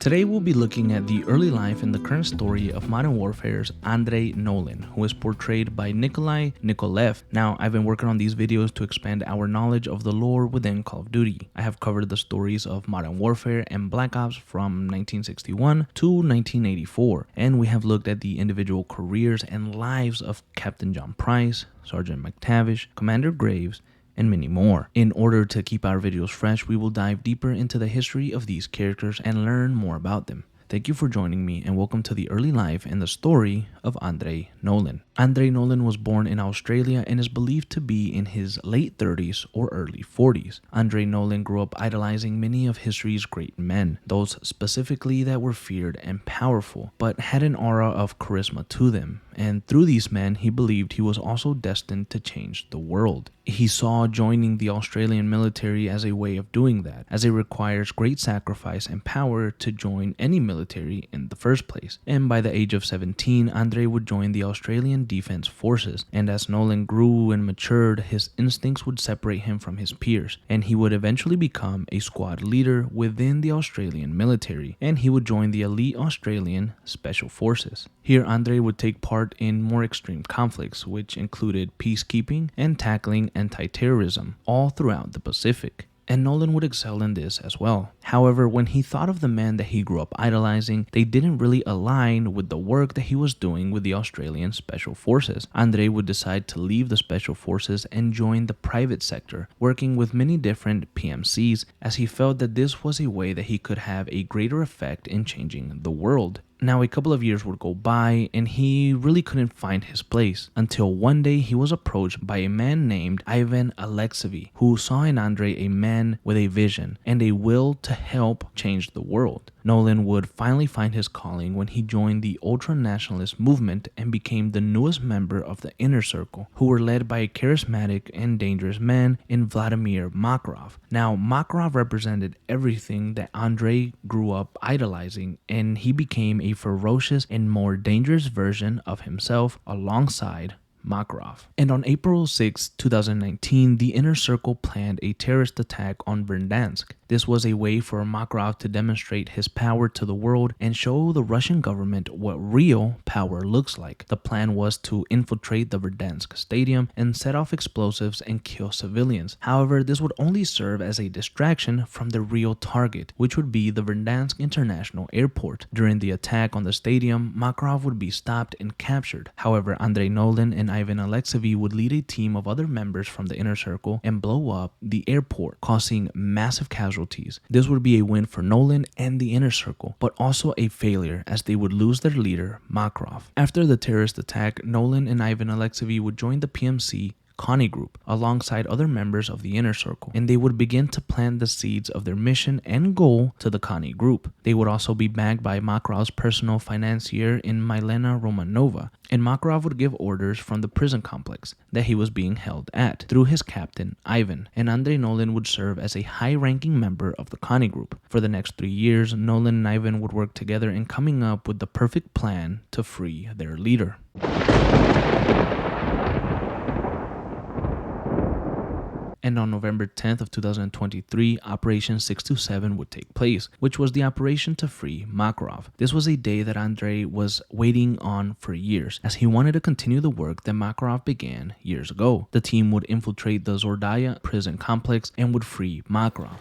Today we'll be looking at the early life and the current story of Modern Warfare's Andrei Nolan, who is portrayed by Nikolai Nikolev. Now, I've been working on these videos to expand our knowledge of the lore within Call of Duty. I have covered the stories of Modern Warfare and Black Ops from 1961 to 1984, and we have looked at the individual careers and lives of Captain John Price, Sergeant McTavish, Commander Graves, and many more. In order to keep our videos fresh, we will dive deeper into the history of these characters and learn more about them. Thank you for joining me and welcome to the early life and the story of Andrei Nolan. Andrei Nolan was born in Australia and is believed to be in his late 30s or early 40s. Andrei Nolan grew up idolizing many of history's great men, those specifically that were feared and powerful, but had an aura of charisma to them. And through these men, he believed he was also destined to change the world. He saw joining the Australian military as a way of doing that, as it requires great sacrifice and power to join any military in the first place. And by the age of 17, Andrei would join the Australian Defence Forces, and as Nolan grew and matured, his instincts would separate him from his peers, and he would eventually become a squad leader within the Australian military, and he would join the elite Australian Special Forces. Here, Andrei would take part in more extreme conflicts, which included peacekeeping and tackling anti-terrorism all throughout the Pacific. And Nolan would excel in this as well. However, when he thought of the men that he grew up idolizing, they didn't really align with the work that he was doing with the Australian Special Forces. Andrei would decide to leave the Special Forces and join the private sector, working with many different PMCs, as he felt that this was a way that he could have a greater effect in changing the world. Now, a couple of years would go by and he really couldn't find his place until one day he was approached by a man named Ivan Alexeyevich, who saw in Andrei a man with a vision and a will to help change the world. Nolan would finally find his calling when he joined the ultranationalist movement and became the newest member of the Inner Circle, who were led by a charismatic and dangerous man in Vladimir Makarov. Now, Makarov represented everything that Andrei grew up idolizing, and he became a ferocious and more dangerous version of himself alongside Makarov. And on April 6, 2019, the Inner Circle planned a terrorist attack on Verdansk. This was a way for Makarov to demonstrate his power to the world and show the Russian government what real power looks like. The plan was to infiltrate the Verdansk stadium and set off explosives and kill civilians. However, this would only serve as a distraction from the real target, which would be the Verdansk International Airport. During the attack on the stadium, Makarov would be stopped and captured. However, Andrei Nolan and Ivan Alexeyevich would lead a team of other members from the Inner Circle and blow up the airport, causing massive casualties. This would be a win for Nolan and the Inner Circle, but also a failure as they would lose their leader, Makarov. After the terrorist attack, Nolan and Ivan Alexeyevich would join the PMC Konni group alongside other members of the Inner Circle, and they would begin to plant the seeds of their mission and goal to the Konni group. They would also be backed by Makarov's personal financier in Milena Romanova, and Makarov would give orders from the prison complex that he was being held at through his captain Ivan, and Andrei Nolan would serve as a high-ranking member of the Konni group. For the next 3 years, Nolan and Ivan would work together in coming up with the perfect plan to free their leader. And on November 10th of 2023, Operation 627 would take place, which was the operation to free Makarov. This was a day that Andrei was waiting on for years, as he wanted to continue the work that Makarov began years ago. The team would infiltrate the Zordaya prison complex and would free Makarov.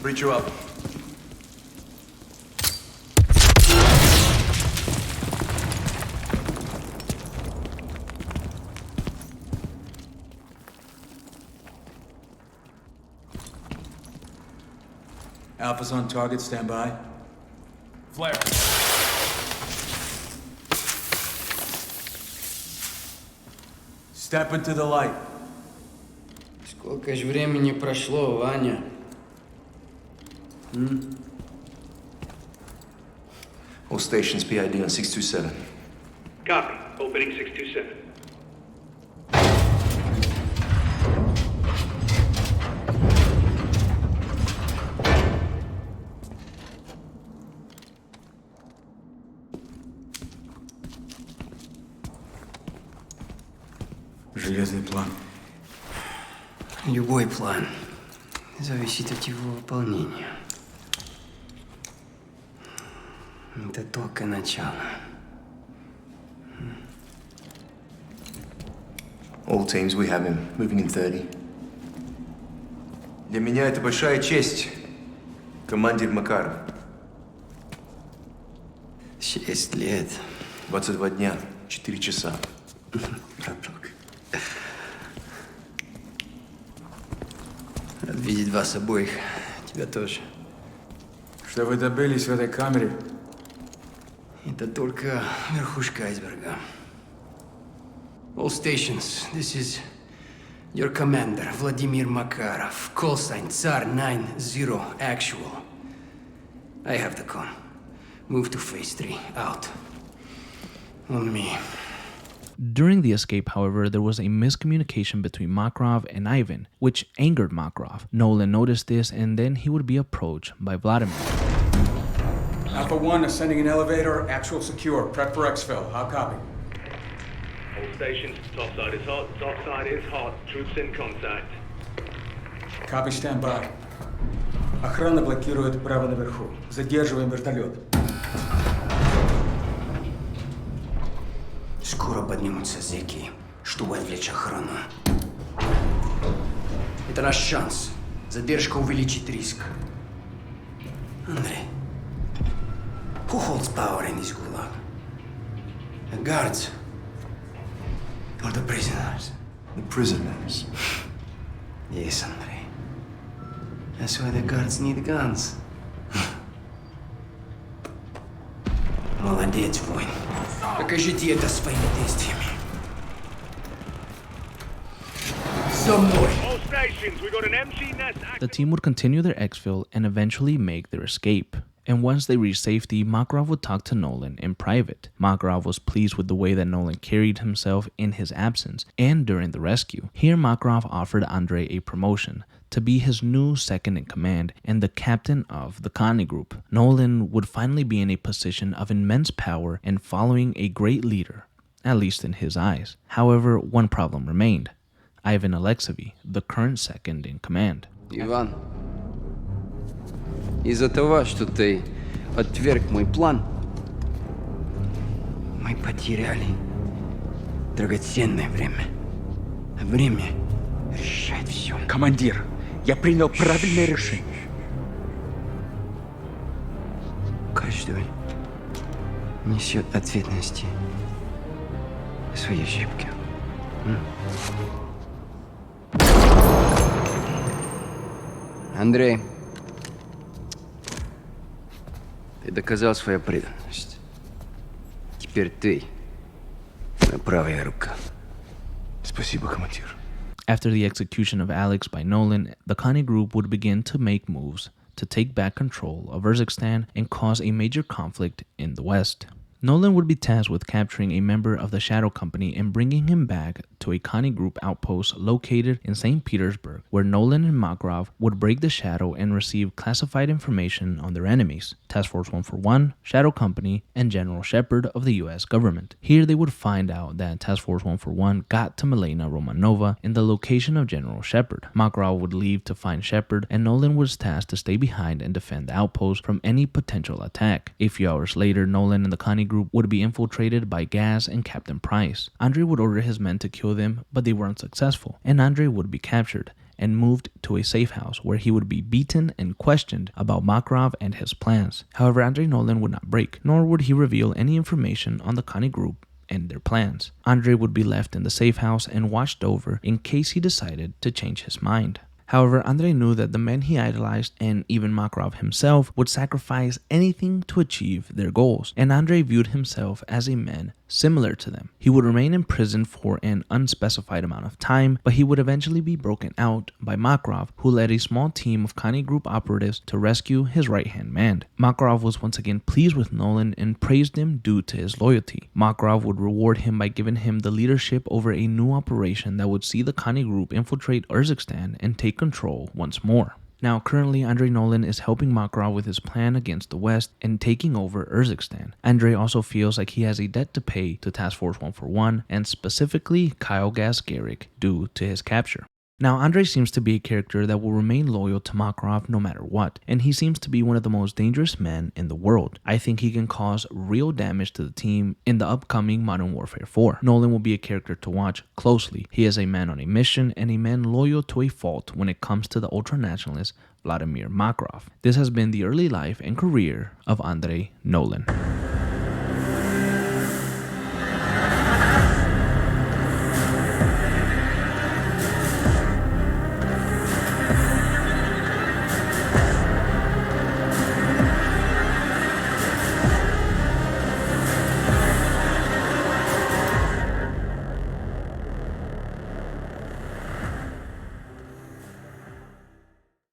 Breach you up. Alpha's on target, stand by. Flare. Step into the light. Сколько ж времени прошло, Ваня? All stations PID on 627. Copy. Opening 627. Железный план. Любой план зависит от его выполнения. Это только начало. All teams, we have him. Moving in 30. Для меня это большая честь, командир Макаров. 6 лет. 22 дня, 4 часа. Браток. Рад видеть вас обоих. Тебя тоже. Что вы добились в этой камере? Это только верхушка айсберга. All stations, this is your commander, Vladimir Makarov. Call sign Tsar 90 actual. I have the com. Move to phase 3. Out. On me. During the escape, however, there was a miscommunication between Makarov and Ivan, which angered Makarov. Nolan noticed this, and then he would be approached by Vladimir. Alpha 1, ascending an elevator, actual secure. Prep for exfil. How copy? All stations, top side is hot, top side is hot. Troops in contact. Copy, stand by. Охрана блокирует право наверху. Задерживаем вертолет. Скоро поднимутся зэки, чтобы отвлечь охрану. Это наш шанс. Задержка увеличит риск. Андрей, who holds power in this gulag? The guards or the prisoners? The prisoners. Yes, Andrei. That's why the guards need guns. Молодец, воин. Покажите это своими действиями. За мной! All stations, we got an empty nest. The team would continue their exfil and eventually make their escape. And once they reached safety, Makarov would talk to Nolan in private. Makarov was pleased with the way that Nolan carried himself in his absence and during the rescue. Here, Makarov offered Andrei a promotion to be his new second-in-command and the captain of the Konni group. Nolan would finally be in a position of immense power and following a great leader, at least in his eyes. However, one problem remained. Ivan Alexeyevich, the current second-in-command. Иван, из-за того, что ты отверг мой план, мы потеряли драгоценное время. Время решает все. Командир, я принял правильное решение. Каждый несет ответственности за свои ошибки. Андрей, ты доказал свою преданность. Теперь ты моя правая рука. Спасибо, командир. After the execution of Alex by Nolan, the Konni group would begin to make moves to take back control of Urzikstan and cause a major conflict in the West. Nolan would be tasked with capturing a member of the Shadow Company and bringing him back to a Konni group outpost located in St. Petersburg, where Nolan and Makarov would break the Shadow and receive classified information on their enemies, Task Force 141, Shadow Company, and General Shepard of the US government. Here they would find out that Task Force 141 got to Milena Romanova in the location of General Shepard. Makarov would leave to find Shepard, and Nolan was tasked to stay behind and defend the outpost from any potential attack. A few hours later, Nolan and the Konni group would be infiltrated by Gaz and Captain Price. Andrei would order his men to kill them, but they were unsuccessful, and Andrei would be captured and moved to a safe house where he would be beaten and questioned about Makarov and his plans. However, Andrei Nolan would not break, nor would he reveal any information on the Konni group and their plans. Andrei would be left in the safe house and watched over in case he decided to change his mind. However, Andrei knew that the men he idolized and even Makarov himself would sacrifice anything to achieve their goals, and Andrei viewed himself as a man similar to them. He would remain in prison for an unspecified amount of time, but he would eventually be broken out by Makarov, who led a small team of Konni group operatives to rescue his right-hand man. Makarov was once again pleased with Nolan and praised him due to his loyalty. Makarov would reward him by giving him the leadership over a new operation that would see the Konni group infiltrate Urzikstan and take control once more. Now, currently, Andrei Nolan is helping Makarov with his plan against the West and taking over Urzikstan. Andrei also feels like he has a debt to pay to Task Force 141 and specifically Kyle Gasgarik due to his capture. Now, Andrei seems to be a character that will remain loyal to Makarov no matter what, and he seems to be one of the most dangerous men in the world. I think he can cause real damage to the team in the upcoming Modern Warfare 4. Nolan will be a character to watch closely. He is a man on a mission and a man loyal to a fault when it comes to the ultranationalist Vladimir Makarov. This has been the early life and career of Andrei Nolan.